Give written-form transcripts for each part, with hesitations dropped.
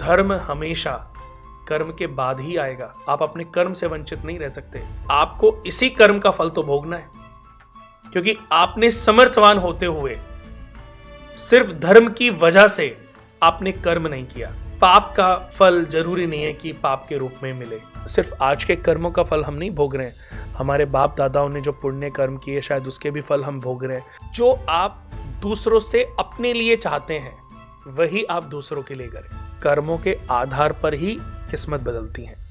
धर्म हमेशा कर्म के बाद ही आएगा। आप अपने कर्म से वंचित नहीं रह सकते। आपको इसी कर्म का फल तो भोगना है, क्योंकि आपने समर्थवान होते हुए सिर्फ धर्म की वजह से आपने कर्म नहीं किया। पाप का फल जरूरी नहीं है कि पाप के रूप में मिले। सिर्फ आज के कर्मों का फल हम नहीं भोग रहे हैं, हमारे बाप दादाओं ने जो पुण्य कर्म किए शायद उसके भी फल हम भोग रहे हैं। जो आप दूसरों से अपने लिए चाहते हैं वही आप दूसरों के लिए करें। कर्मों के आधार पर ही किस्मत बदलती है।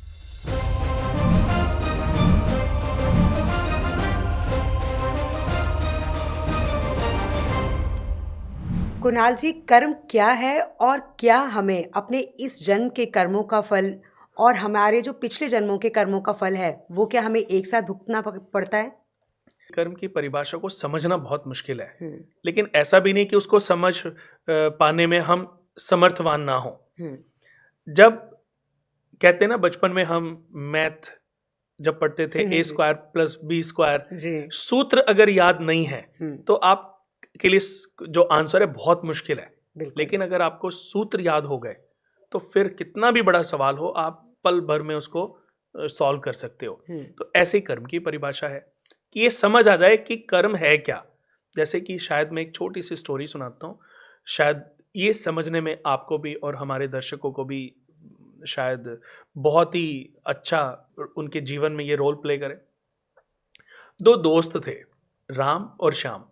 कुणाल जी, कर्म क्या है और क्या हमें अपने इस जन्म के कर्मों का फल और हमारे जो पिछले जन्मों के कर्मों का फल है वो क्या हमें एक साथ भुगतना पड़ता है? कर्म की परिभाषा को समझना बहुत मुश्किल है, लेकिन ऐसा भी नहीं कि उसको समझ पाने में हम समर्थवान ना हो। जब कहते हैं ना, बचपन में हम मैथ जब पढ़ते थे a² + b², सूत्र अगर याद नहीं है तो आप के लिए जो आंसर है बहुत मुश्किल है। लेकिन अगर आपको सूत्र याद हो गए तो फिर कितना भी बड़ा सवाल हो आप पल भर में उसको सॉल्व कर सकते हो। तो ऐसे ही कर्म की परिभाषा है कि ये समझ आ जाए कि कर्म है क्या। जैसे कि शायद मैं एक छोटी सी स्टोरी सुनाता हूँ, शायद ये समझने में आपको भी और हमारे दर्शकों को भी शायद बहुत ही अच्छा उनके जीवन में ये रोल प्ले करे। दो दोस्त थे, राम और श्याम।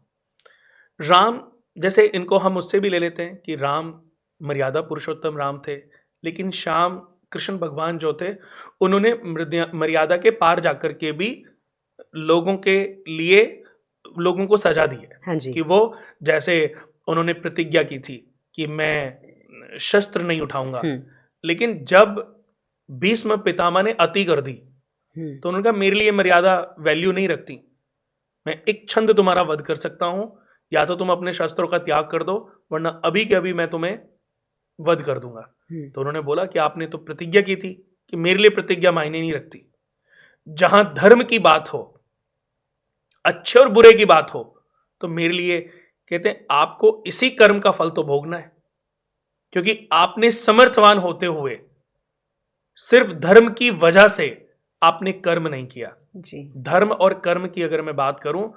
राम, जैसे इनको हम उससे भी ले लेते हैं कि राम मर्यादा पुरुषोत्तम राम थे, लेकिन श्याम कृष्ण भगवान जो थे उन्होंने मर्यादा के पार जाकर के भी लोगों के लिए लोगों को सजा दी है। हाँ जी। कि वो जैसे उन्होंने प्रतिज्ञा की थी कि मैं शस्त्र नहीं उठाऊंगा, लेकिन जब भीष्म पितामह ने अति कर दी तो उन्होंने कहा मेरे लिए मर्यादा वैल्यू नहीं रखती, मैं एक छंद तुम्हारा वध कर सकता हूं, या तो तुम अपने शस्त्रों का त्याग कर दो वरना अभी के अभी मैं तुम्हें वध कर दूंगा। तो उन्होंने बोला कि आपने तो प्रतिज्ञा की थी कि मेरे लिए प्रतिज्ञा मायने नहीं रखती। जहां धर्म की बात हो, अच्छे और बुरे की बात हो, तो मेरे लिए कहते हैं आपको इसी कर्म का फल तो भोगना है, क्योंकि आपने समर्थवान होते हुए सिर्फ धर्म की वजह से आपने कर्म नहीं किया जी। धर्म और कर्म की अगर मैं बात करूं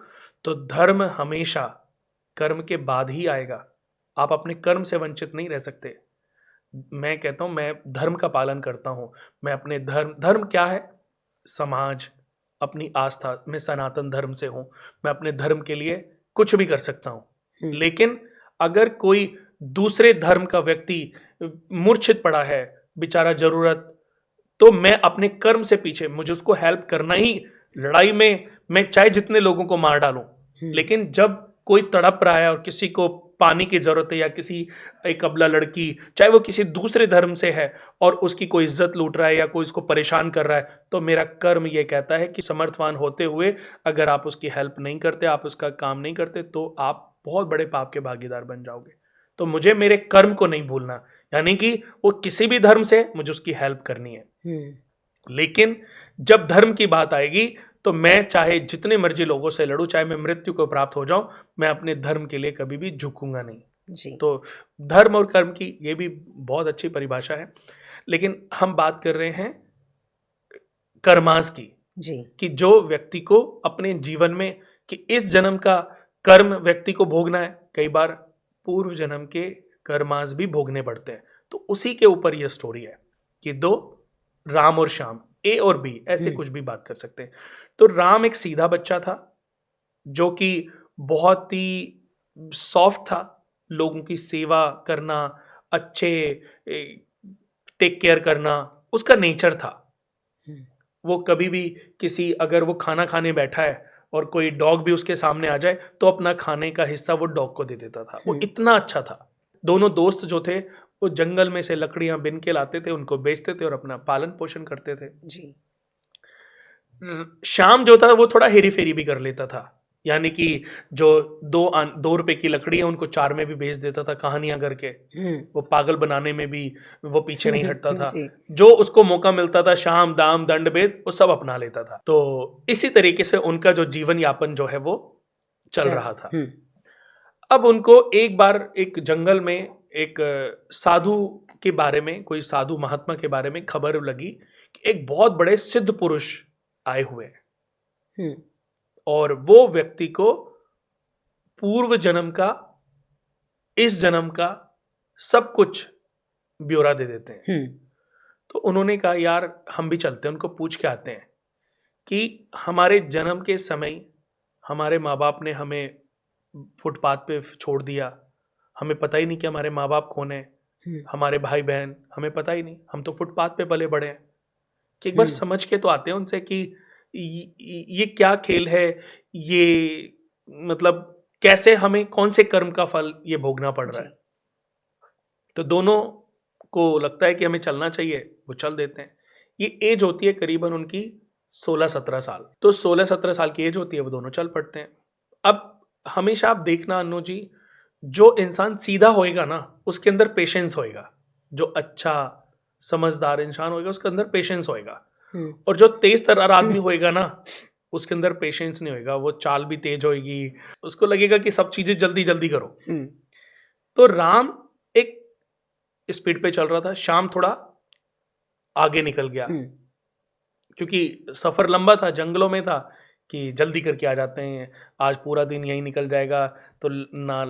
तो धर्म हमेशा कर्म के बाद ही आएगा। आप अपने कर्म से वंचित नहीं रह सकते। मैं कहता हूं मैं धर्म का पालन करता हूं, मैं अपने धर्म क्या है, समाज, अपनी आस्था, मैं सनातन धर्म से हूं, मैं अपने धर्म के लिए कुछ भी कर सकता हूं। लेकिन अगर कोई दूसरे धर्म का व्यक्ति मूर्छित पड़ा है, बेचारा जरूरत, तो मैं अपने कर्म से पीछे, मुझे उसको हेल्प करना ही। लड़ाई में मैं चाहे जितने लोगों को मार डालूं, लेकिन जब कोई तड़प रहा है और किसी को पानी की जरूरत है, या किसी एक अबला लड़की चाहे वो किसी दूसरे धर्म से है और उसकी कोई इज्जत लूट रहा है या कोई उसको परेशान कर रहा है, तो मेरा कर्म ये कहता है कि समर्थवान होते हुए अगर आप उसकी हेल्प नहीं करते, आप उसका काम नहीं करते, तो आप बहुत बड़े पाप के भागीदार बन जाओगे। तो मुझे मेरे कर्म को नहीं भूलना, यानी कि वो किसी भी धर्म से मुझे उसकी हेल्प करनी है। लेकिन जब धर्म की बात आएगी तो मैं चाहे जितने मर्जी लोगों से लड़ूं, चाहे मैं मृत्यु को प्राप्त हो जाऊं, मैं अपने धर्म के लिए कभी भी झुकूंगा नहीं जी। तो धर्म और कर्म की ये भी बहुत अच्छी परिभाषा है। लेकिन हम बात कर रहे हैं कर्मास की जी। कि जो व्यक्ति को अपने जीवन में कि इस जन्म का कर्म व्यक्ति को भोगना है, कई बार पूर्व जन्म के कर्मास भी भोगने पड़ते हैं। तो उसी के ऊपर यह स्टोरी है कि दो राम और श्याम, ए और बी, ऐसे कुछ भी बात कर सकते हैं। तो राम एक सीधा बच्चा था जो कि बहुत ही सॉफ्ट था, लोगों की सेवा करना, अच्छे टेक केयर करना उसका नेचर था। वो कभी भी किसी, अगर वो खाना खाने बैठा है और कोई डॉग भी उसके सामने आ जाए तो अपना खाने का हिस्सा वो डॉग को दे देता था। वो इतना अच्छा था। दोनों दोस्त जो थे वो जंगल में से लकड़ियां बिन के लाते थे, उनको बेचते थे और अपना पालन पोषण करते थे। जी। श्याम जो था वो थोड़ा हेरी फेरी भी कर लेता था, यानी कि जो 2 रुपए की लकड़ी है उनको 4 में भी बेच देता था, कहानियां करके। वो पागल बनाने में भी वो पीछे नहीं हटता था। जो उसको मौका मिलता था, शाम दाम दंड भेद, वो सब अपना लेता था। तो इसी तरीके से उनका जो जीवन यापन जो है वो चल रहा था। अब उनको एक बार एक जंगल में एक साधु के बारे में, कोई साधु महात्मा के बारे में खबर लगी कि एक बहुत बड़े सिद्ध पुरुष आए हुए हैं हम्म, और वो व्यक्ति को पूर्व जन्म का, इस जन्म का सब कुछ ब्यौरा दे देते हैं। तो उन्होंने कहा यार हम भी चलते हैं, उनको पूछ के आते हैं कि हमारे जन्म के समय हमारे माँ बाप ने हमें फुटपाथ पे छोड़ दिया, हमें पता ही नहीं कि हमारे माँ बाप कौन है, हमारे भाई बहन हमें पता ही नहीं, हम तो फुटपाथ पे पले बड़े हैं। कि एक बार समझ के तो आते हैं उनसे कि ये क्या खेल है, ये मतलब कैसे हमें कौन से कर्म का फल ये भोगना पड़ रहा है। तो दोनों को लगता है कि हमें चलना चाहिए, वो चल देते हैं। ये एज होती है करीबन उनकी 16-17 साल। तो 16-17 साल की एज होती है, वो दोनों चल पड़ते हैं। अब हमेशा आप देखना अनु जी, जो इंसान सीधा होएगा ना उसके अंदर पेशेंस होएगा, जो अच्छा समझदार इंसान होएगा उसके अंदर पेशेंस होएगा, और जो तेज तर्रार आदमी होएगा ना उसके अंदर पेशेंस नहीं होएगा, वो चाल भी तेज होएगी, उसको लगेगा कि सब चीजें जल्दी जल्दी करो। तो राम एक स्पीड पे चल रहा था, श्याम थोड़ा आगे निकल गया क्योंकि सफर लंबा था, जंगलों में था कि जल्दी करके आ जाते हैं, आज पूरा दिन यहीं निकल जाएगा तो ना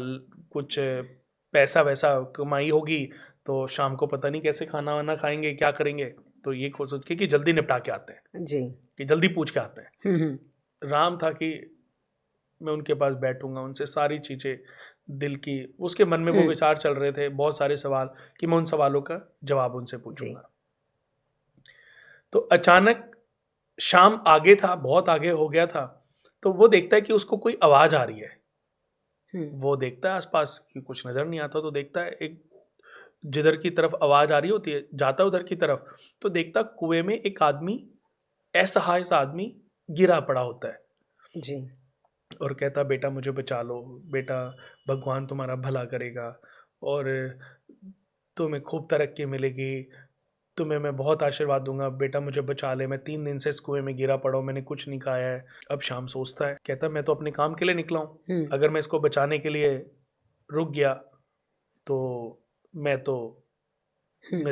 कुछ पैसा वैसा कमाई होगी, तो शाम को पता नहीं कैसे खाना वाना खाएंगे, क्या करेंगे, तो ये सोच के कि जल्दी निपटा के आते हैं जी, कि जल्दी पूछ के आते हैं। राम था कि मैं उनके पास बैठूंगा, उनसे सारी चीजें दिल की, उसके मन में वो विचार चल रहे थे, बहुत सारे सवाल, कि मैं उन सवालों का जवाब उनसे पूछूंगा। तो अचानक शाम आगे था, बहुत आगे हो गया था, तो वो देखता है कि उसको कोई आवाज आ रही है। वो देखता है आसपास कि कुछ नजर नहीं आता, तो देखता है एक जिधर की तरफ आवाज आ रही होती है, जाता उधर की तरफ, तो देखता कुएं में एक आदमी, असहाय सा आदमी गिरा पड़ा होता है जी, और कहता बेटा मुझे बचा लो, बेटा भगवान तुम्हारा भला करेगा और तुम्हें खूब तरक्की मिलेगी, तुम्हें मैं बहुत आशीर्वाद दूंगा, बेटा मुझे बचा ले, मैं 3 दिन से इस कुएं में गिरा पड़ा हूं, मैंने कुछ नहीं खाया है। अब शाम सोचता है, कहता मैं तो अपने काम के लिए निकला हूं, अगर मैं इसको बचाने के लिए रुक गया तो मेरे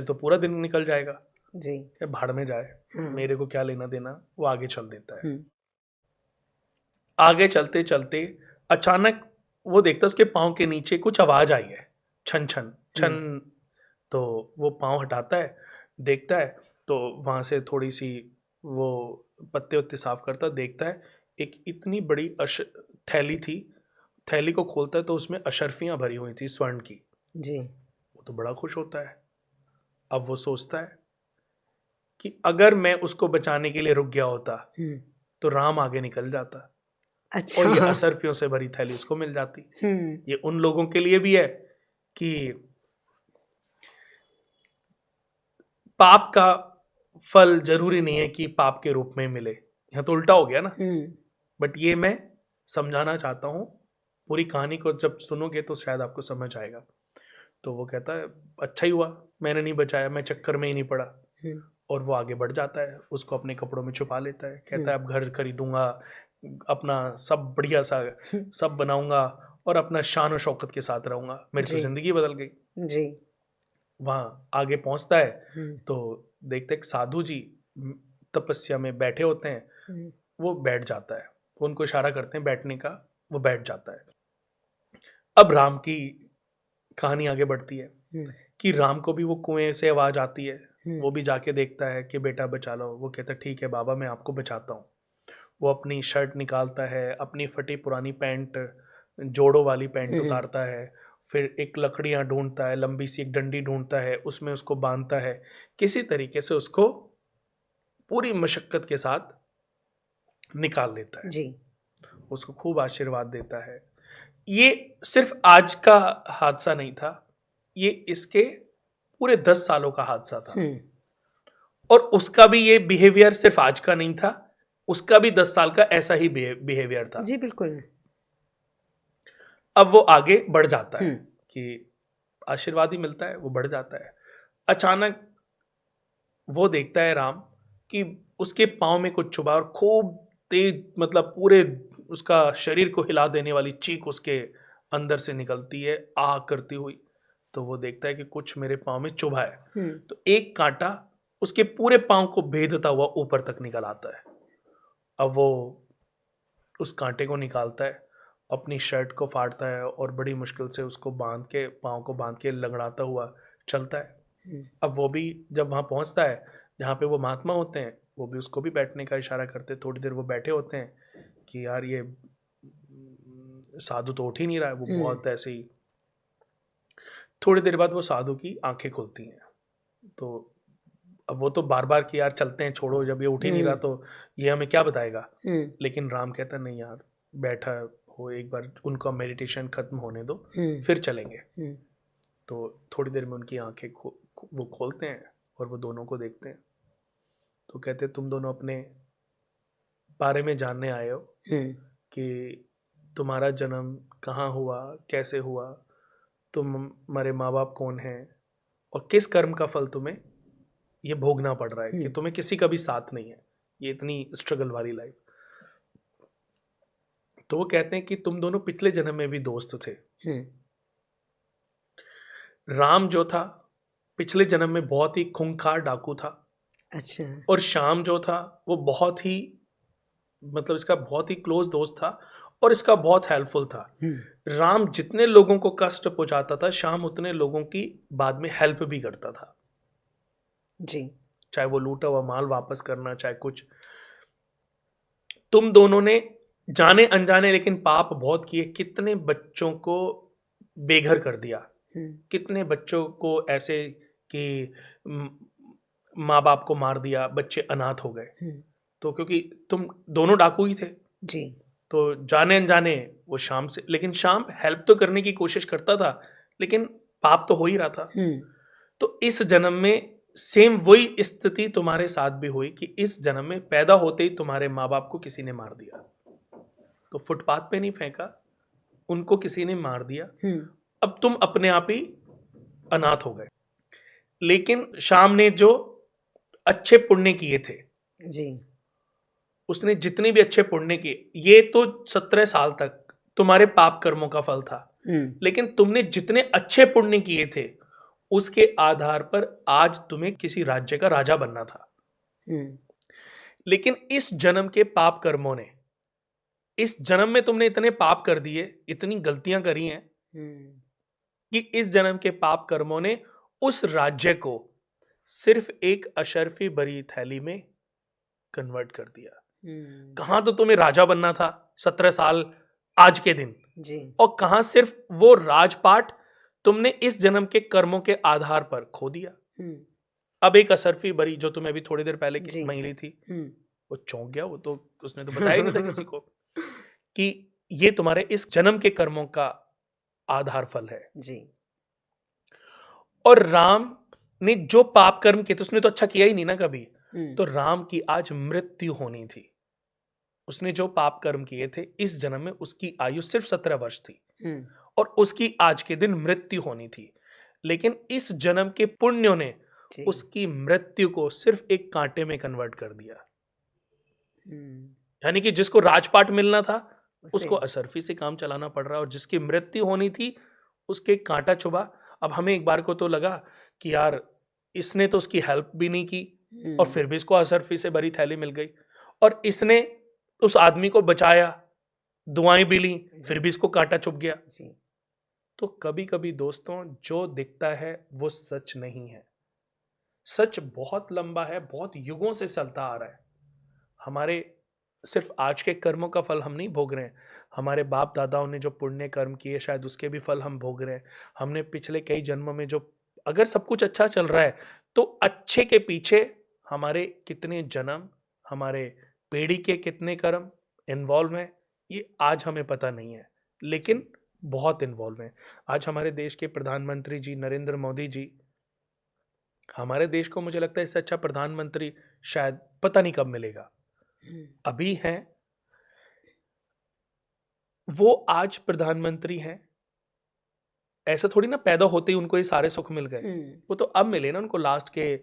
तो पूरा दिन निकल जाएगा जी, भाड़ में जाए, मेरे को क्या लेना देना। वो आगे चल देता है। आगे चलते चलते अचानक वो देखता है उसके पाँव के नीचे कुछ आवाज आई है, छन छन छन। तो वो पाँव हटाता है, देखता है, तो वहां से थोड़ी सी वो पत्ते उत्ते साफ करता, देखता है एक इतनी बड़ी थैली थी, थैली को खोलता है तो उसमें अशर्फियां भरी हुई थी स्वर्ण की जी। वो तो बड़ा खुश होता है। अब वो सोचता है कि अगर मैं उसको बचाने के लिए रुक गया होता तो राम आगे निकल जाता, अच्छा, और ये अशर्फियों से भरी थैली उसको मिल जाती। ये उन लोगों के लिए भी है कि पाप का फल जरूरी नहीं है कि पाप के रूप में मिले, यहाँ तो उल्टा हो गया ना। बट ये मैं समझाना चाहता हूँ, पूरी कहानी को जब सुनोगे तो शायद आपको समझ आएगा। तो वो कहता है अच्छा ही हुआ मैंने नहीं बचाया, मैं चक्कर में ही नहीं पड़ा। और वो आगे बढ़ जाता है, उसको अपने कपड़ों में छुपा लेता है, कहता है अब घर खरीदूंगा, अपना सब बढ़िया सा सब बनाऊंगा और अपना शान और शौकत के साथ रहूंगा, मेरी तो जिंदगी बदल गई जी। वहां आगे पहुंचता है तो देखते एक साधु जी तपस्या में बैठे होते हैं, वो बैठ जाता है, वो उनको इशारा करते हैं बैठने का, वो बैठ जाता है। अब राम की कहानी आगे बढ़ती है कि राम को भी वो कुएं से आवाज आती है, वो भी जाके देखता है कि बेटा बचा लो। वो कहता है ठीक है बाबा मैं आपको बचाता हूँ। वो अपनी शर्ट निकालता है, अपनी फटी पुरानी पैंट, जोड़ों वाली पैंट उतारता है, फिर एक लकड़ियाँ ढूंढता है, लंबी सी एक डंडी ढूंढता है, उसमें उसको बांधता है, किसी तरीके से उसको पूरी मशक्कत के साथ निकाल लेता है जी। उसको खूब आशीर्वाद देता है। ये सिर्फ आज का हादसा नहीं था, ये इसके पूरे 10 सालों का हादसा था। और उसका भी ये बिहेवियर सिर्फ आज का नहीं था, उसका भी 10 साल का ऐसा ही बिहेवियर था जी। बिल्कुल। अब वो आगे बढ़ जाता है कि आशीर्वाद ही मिलता है, वो बढ़ जाता है। अचानक वो देखता है राम कि उसके पाँव में कुछ छुपा और खूब तेज, मतलब पूरे उसका शरीर को हिला देने वाली चीख उसके अंदर से निकलती है, आह करती हुई। तो वो देखता है कि कुछ मेरे पाँव में चुभा है, हम्म, तो एक कांटा उसके पूरे पाँव को भेदता हुआ ऊपर तक निकल आता है। अब वो उस कांटे को निकालता है, अपनी शर्ट को फाड़ता है और बड़ी मुश्किल से उसको बांध के, पाँव को बांध के लंगड़ाता हुआ चलता है। हम्म, अब वो भी जब वहाँ पहुँचता है जहाँ पे वो महात्मा होते हैं, वो भी उसको भी बैठने का इशारा करते हैं। थोड़ी देर वो बैठे होते हैं कि यार ये साधु तो उठ ही नहीं रहा है, वो हम्म, बहुत ऐसे ही। थोड़ी देर बाद वो साधु की आंखें खुलती हैं, तो अब वो तो बार बार कि यार चलते हैं, छोड़ो, जब ये उठ ही नहीं रहा हम्म, तो ये हमें क्या बताएगा। हम्म, लेकिन राम कहता नहीं यार, बैठा हो, एक बार उनका मेडिटेशन खत्म होने दो, हम्म, फिर चलेंगे। हम्म, तो थोड़ी देर में उनकी आंखें वो खोलते हैं और वो दोनों को देखते हैं। तो कहते तुम दोनों अपने बारे में जानने आए हो हम्म, कि तुम्हारा जन्म कहाँ हुआ, कैसे हुआ, तुम्हारे माँ बाप कौन हैं, और किस कर्म का फल तुम्हें ये भोगना पड़ रहा है कि हम्म, तुम्हें किसी का भी साथ नहीं है, ये इतनी स्ट्रगल वाली लाइफ। तो वो कहते हैं कि तुम दोनों पिछले जन्म में भी दोस्त थे। हम्म, राम जो था पिछले जन्म में बहुत ही खूंखार डाकू था, अच्छा, और श्याम जो था वो बहुत ही, मतलब इसका बहुत ही क्लोज दोस्त था और इसका बहुत हेल्पफुल था। हम्म, राम जितने लोगों को कष्ट पहुंचाता था, श्याम उतने लोगों की बाद में हेल्प भी करता था, जी, चाहे वो लूटा हुआ माल वापस करना, चाहे कुछ। तुम दोनों ने जाने अनजाने लेकिन पाप बहुत किए, कितने बच्चों को बेघर कर दिया, हम्म, कितने बच्चों को ऐसे कि माँ बाप को मार दिया, बच्चे अनाथ हो गए। हम्म, तो क्योंकि तुम दोनों डाकू ही थे, जी, तो जाने अनजाने वो शाम से, लेकिन शाम हेल्प तो करने की कोशिश करता था, लेकिन पाप तो हो ही रहा था। हम्म, तो इस जन्म में सेम वही स्थिति तुम्हारे साथ भी हुई कि इस जन्म में पैदा होते ही तुम्हारे माँ बाप को किसी ने मार दिया। तो फुटपाथ पे नहीं फेंका, उनको किसी ने मार दिया। हम्म, अब तुम अपने आप ही अनाथ हो गए। लेकिन शाम ने जो अच्छे पुण्य किए थे, जी, उसने जितने भी अच्छे पुण्य किए, ये तो 17 साल तक तुम्हारे पाप कर्मों का फल था। हम्म, लेकिन तुमने जितने अच्छे पुण्य किए थे, उसके आधार पर आज तुम्हें किसी राज्य का राजा बनना था। हम्म, लेकिन इस जन्म के पाप कर्मों ने, इस जन्म में तुमने इतने पाप कर दिए, इतनी गलतियां करी हैं हम्म, कि इस जन्म के पाप कर्मों ने उस राज्य को सिर्फ एक अशर्फी भरी थैली में कन्वर्ट कर दिया। हम्म, कहां तो तुम्हें राजा बनना था 17 साल आज के दिन, जी, और कहां सिर्फ वो राजपाट तुमने इस जन्म के कर्मों के आधार पर खो दिया। हम्म, अब एक असरफी बरी जो तुम्हें अभी थोड़ी देर पहले की जी, महिला थी, हम्म, वो चौंक गया, वो तो उसने तो बताया ही नहीं था किसी को कि ये तुम्हारे इस जन्म के कर्मों का आधार फल है। जी, और राम ने जो पाप कर्म किए थे, उसने तो अच्छा किया ही नहीं ना कभी। हम्म, तो राम की आज मृत्यु होनी थी। उसने जो पाप कर्म किए थे इस जन्म में, उसकी आयु सिर्फ 17 वर्ष थी हम्म, और उसकी आज के दिन मृत्यु होनी थी। लेकिन इस जन्म के पुण्यों ने जी, उसकी मृत्यु को सिर्फ एक कांटे में कन्वर्ट कर दिया। हम्म, यानी कि जिसको राजपाट मिलना था, उसे, उसको असरफी से काम चलाना पड़ रहा है, और जिसकी मृत्यु होनी थी उसके कांटा चुभा। अब हमें एक बार को तो लगा कि यार इसने तो उसकी हेल्प भी नहीं की और हम्म, फिर भी इसको असरफी से भरी थैली मिल गई, और इसने उस आदमी को बचाया, दुआएं भी ली, फिर जी, भी इसको कांटा चुभ गया। जी, तो कभी कभी दोस्तों, जो दिखता है वो सच नहीं है। सच बहुत लंबा है, बहुत युगों से चलता आ रहा है। हमारे सिर्फ आज के कर्मों का फल हम नहीं भोग रहे हैं, हमारे बाप दादाओं ने जो पुण्य कर्म किए शायद उसके भी फल हम भोग रहे हैं। हमने पिछले कई जन्मों में जो, अगर सब कुछ अच्छा चल रहा है तो अच्छे के पीछे हमारे कितने जन्म, हमारे पीढ़ी के कितने कर्म इन्वॉल्व हैं, ये आज हमें पता नहीं है, लेकिन जी, बहुत इन्वॉल्व हैं। आज हमारे देश के प्रधानमंत्री जी नरेंद्र मोदी जी, हमारे देश को मुझे लगता है इससे अच्छा प्रधानमंत्री शायद पता नहीं कब मिलेगा। हम्म, अभी हैं वो, आज प्रधानमंत्री हैं, ऐसा थोड़ी ना पैदा होते ही उनको ये सारे सुख मिल गए। हम्म, वो तो अब मिले ना उनको लास्ट के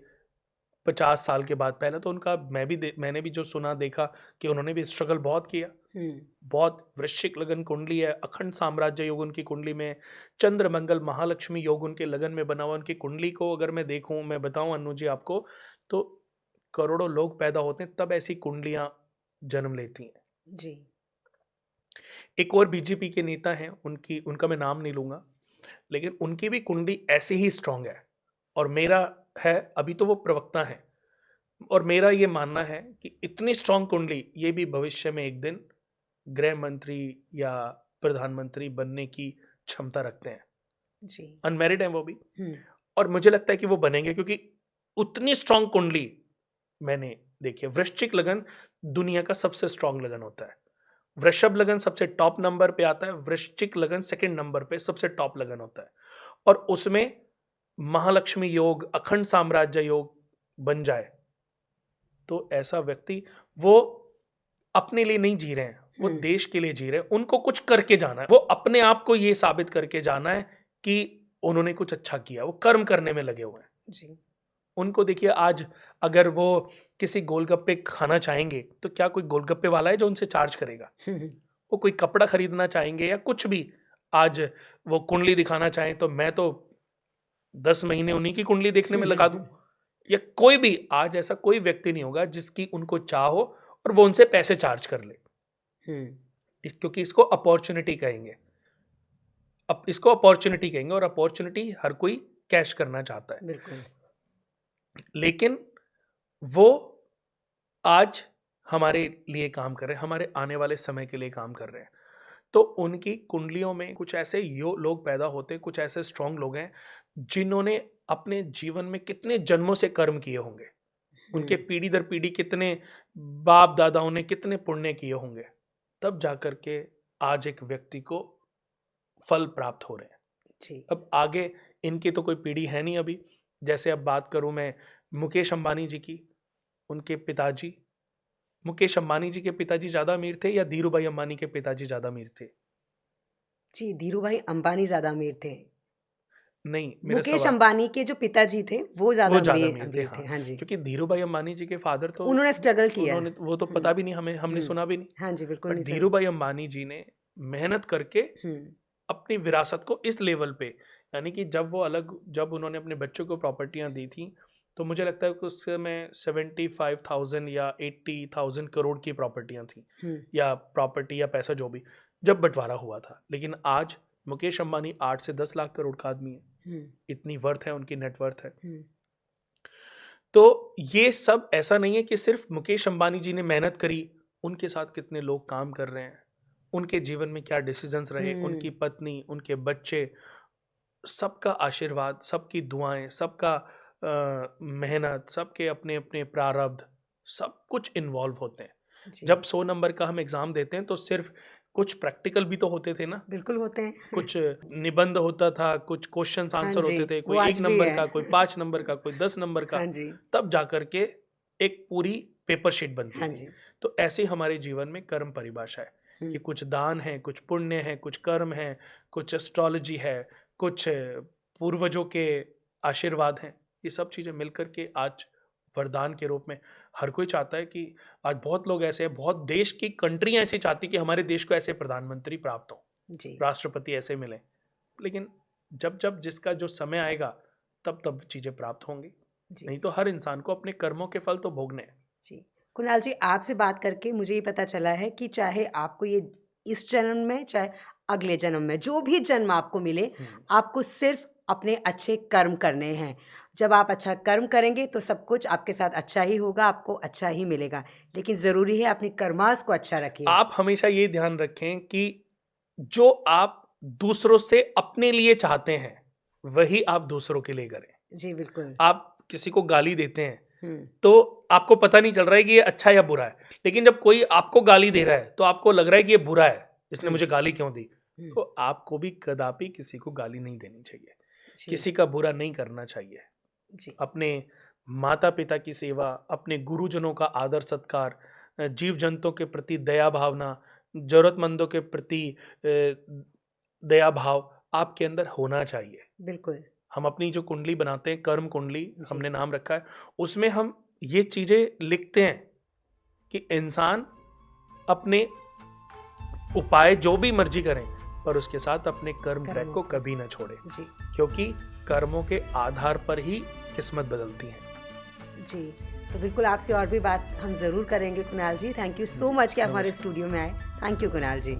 50 साल के बाद। पहले तो उनका मैंने भी जो सुना देखा कि उन्होंने भी स्ट्रगल बहुत किया। बहुत वृश्चिक लगन कुंडली है, अखंड साम्राज्य योग उनकी कुंडली में, चंद्र मंगल महालक्ष्मी योग उनके लगन में बना हुआ। उनकी कुंडली को अगर मैं देखूं, मैं बताऊं अनु जी आपको, तो करोड़ों लोग पैदा होते हैं तब ऐसी कुंडलियां जन्म लेती हैं जी। एक और बीजेपी के नेता हैं, उनका मैं नाम नहीं लूंगा, लेकिन उनकी भी कुंडली ऐसी ही स्ट्रांग है। और मेरा है, अभी तो वो प्रवक्ता है, और मेरा ये मानना है कि इतनी स्ट्रांग कुंडली ये भी भविष्य में एक दिन गृह मंत्री या प्रधानमंत्री बनने की क्षमता रखते हैं। जी। अनमैरिड हैं वो भी, और मुझे लगता है कि वो बनेंगे, क्योंकि उतनी स्ट्रांग कुंडली मैंने देखी है। वृश्चिक लगन दुनिया का सबसे स्ट्रांग लगन होता है। वृषभ लगन सबसे टॉप नंबर पे आता है, वृश्चिक लगन सेकंड नंबर पे सबसे टॉप लगन होता है। और उसमें महालक्ष्मी योग, अखंड साम्राज्य योग बन जाए तो ऐसा व्यक्ति, वो अपने लिए नहीं जी रहे हैं, वो देश के लिए जी रहे हैं। उनको कुछ करके जाना है, वो अपने आप को ये साबित करके जाना है कि उन्होंने कुछ अच्छा किया। वो कर्म करने में लगे हुए हैं जी। उनको देखिए, आज अगर वो किसी गोलगप्पे खाना चाहेंगे तो क्या कोई गोलगप्पे वाला है जो उनसे चार्ज करेगा? वो कोई कपड़ा खरीदना चाहेंगे या कुछ भी, आज वो कुंडली दिखाना चाहें तो मैं तो 10 महीने उन्हीं की कुंडली देखने में लगा दूं। या कोई भी, आज ऐसा कोई व्यक्ति नहीं होगा जिसकी उनको चाह हो और वो उनसे पैसे चार्ज कर ले। क्योंकि इसको अपॉर्चुनिटी कहेंगे, अब इसको अपॉर्चुनिटी कहेंगे, और अपॉर्चुनिटी हर कोई कैश करना चाहता है। बिल्कुल। लेकिन वो आज हमारे लिए काम कर रहे हैं, हमारे आने वाले समय के लिए काम कर रहे हैं। तो उनकी कुंडलियों में कुछ ऐसे लोग पैदा होते हैं, कुछ ऐसे स्ट्रांग लोग हैं जिन्होंने अपने जीवन में कितने जन्मों से कर्म किए होंगे, उनके पीढ़ी दर पीढ़ी कितने बाप दादाओं ने कितने पुण्य किए होंगे, तब जाकर के आज एक व्यक्ति को फल प्राप्त हो रहे हैं जी। अब आगे इनकी तो कोई पीढ़ी है नहीं अभी। जैसे अब बात करूं मैं मुकेश अंबानी जी की, उनके पिताजी, मुकेश अंबानी जी के पिताजी ज्यादा अमीर थे या धीरूभाई अंबानी के पिताजी ज्यादा अमीर थे? जी, धीरूभाई अंबानी ज़्यादा अमीर थे। नहीं, मेरा मुकेश सवाल, अंबानी के जो पिताजी थे, वो ज़्यादा वो ज्यादा अमीर थे, अमीर हाँ। थे। हाँ जी। क्योंकि धीरूभाई अंबानी जी के फादर तो, उन्होंने स्ट्रगल किया है। उन्होंने, वो तो पता भी नहीं हमें, हमने सुना भी नहीं। हाँ जी, बिल्कुल बट नहीं सर। धीरूभाई अंबानी जी ने मेहनत करके हुँ। अपनी विरासत को इस लेवल पे, यानी कि जब उन्होंने अपने बच्चों को प्रॉपर्टियां दी थी, तो मुझे लगता है कि उस समय 75,000 या 80,000 करोड़ की प्रॉपर्टियां थी, या प्रॉपर्टी या पैसा जो भी, जब बंटवारा हुआ था। लेकिन आज मुकेश अंबानी 8 से 10 लाख करोड़ का आदमी है, इतनी वर्थ है उनकी, नेटवर्थ है। तो ये सब ऐसा नहीं है कि सिर्फ मुकेश अंबानी जी ने मेहनत करी, उनके साथ कितने लोग काम कर रहे हैं, उनके जीवन में क्या डिसीजंस रहे, उनकी पत्नी, उनके बच्चे, सबका आशीर्वाद, सबकी दुआएं, सबका मेहनत, सबके अपने अपने प्रारब्ध, सब कुछ इन्वॉल्व होते हैं। जब 100 नंबर का हम एग्जाम देते हैं तो सिर्फ कुछ प्रैक्टिकल भी तो होते थे ना, बिल्कुल होते हैं। कुछ निबंध होता था, कुछ क्वेश्चंस हाँ आंसर जी, होते थे, वो कोई 1 आज भी नंबर है। का, कोई 5 नंबर का, कोई 10 नंबर का, हाँ जी। तब जाकर के एक पूरी पेपर शीट बनती हाँ थी। जी। तो ऐसे हमारे जीवन में कर्म परिभाषा है कि कुछ दान है, कुछ पुण्य है, कुछ कर्म है, कुछ एस्ट्रोलॉजी है, कुछ पूर्वजों के आशीर्वाद हैं। ये सब चीजें मिलकर के आज वरदान के रूप में हर कोई चाहता है कि आज बहुत लोग ऐसे हैं, बहुत देश की कंट्रियां ऐसी चाहती कि हमारे देश को ऐसे प्रधानमंत्री प्राप्त हो, जी। राष्ट्रपति ऐसे मिले। लेकिन जब जब जिसका जो समय आएगा तब तब चीजें प्राप्त होंगी, नहीं तो हर इंसान को अपने कर्मों के फल तो भोगने हैं। जी। कुणाल जी, आपसे बात करके मुझे ये पता चला है कि चाहे आपको ये इस जन्म में, चाहे अगले जन्म में, जो भी जन्म आपको मिले, आपको सिर्फ अपने अच्छे कर्म करने हैं। जब आप अच्छा कर्म करेंगे तो सब कुछ आपके साथ अच्छा ही होगा, आपको अच्छा ही मिलेगा। लेकिन ज़रूरी है अपनी कर्मास को अच्छा रखिए। आप हमेशा ये ध्यान रखें कि जो आप दूसरों से अपने लिए चाहते हैं वही आप दूसरों के लिए करें। जी, बिल्कुल। आप किसी को गाली देते हैं तो आपको पता नहीं चल रहा है कि ये अच्छा या बुरा है, लेकिन जब कोई आपको गाली दे रहा है तो आपको लग रहा है कि ये बुरा है, इसने मुझे गाली क्यों दी। तो आपको भी कदापि किसी को गाली नहीं देनी चाहिए, किसी का बुरा नहीं करना चाहिए। जी। अपने माता पिता की सेवा, अपने गुरुजनों का आदर सत्कार, जीव जंतुओं के प्रति दया भावना, जरूरतमंदों के प्रति दया भाव आपके अंदर होना चाहिए। बिल्कुल। हम अपनी जो कुंडली बनाते हैं, कर्म कुंडली हमने नाम रखा है, उसमें हम ये चीज़ें लिखते हैं कि इंसान अपने उपाय जो भी मर्जी करें, पर उसके साथ अपने कर्म ट्रैक कर्मों को को। कभी ना छोड़े, जी, क्योंकि कर्मों के आधार पर ही किस्मत बदलती है। जी। तो बिल्कुल आपसे और भी बात हम ज़रूर करेंगे Kunal ji. Thank you so much कि आप हमारे नमस्कार। स्टूडियो में आए। Thank you Kunal ji.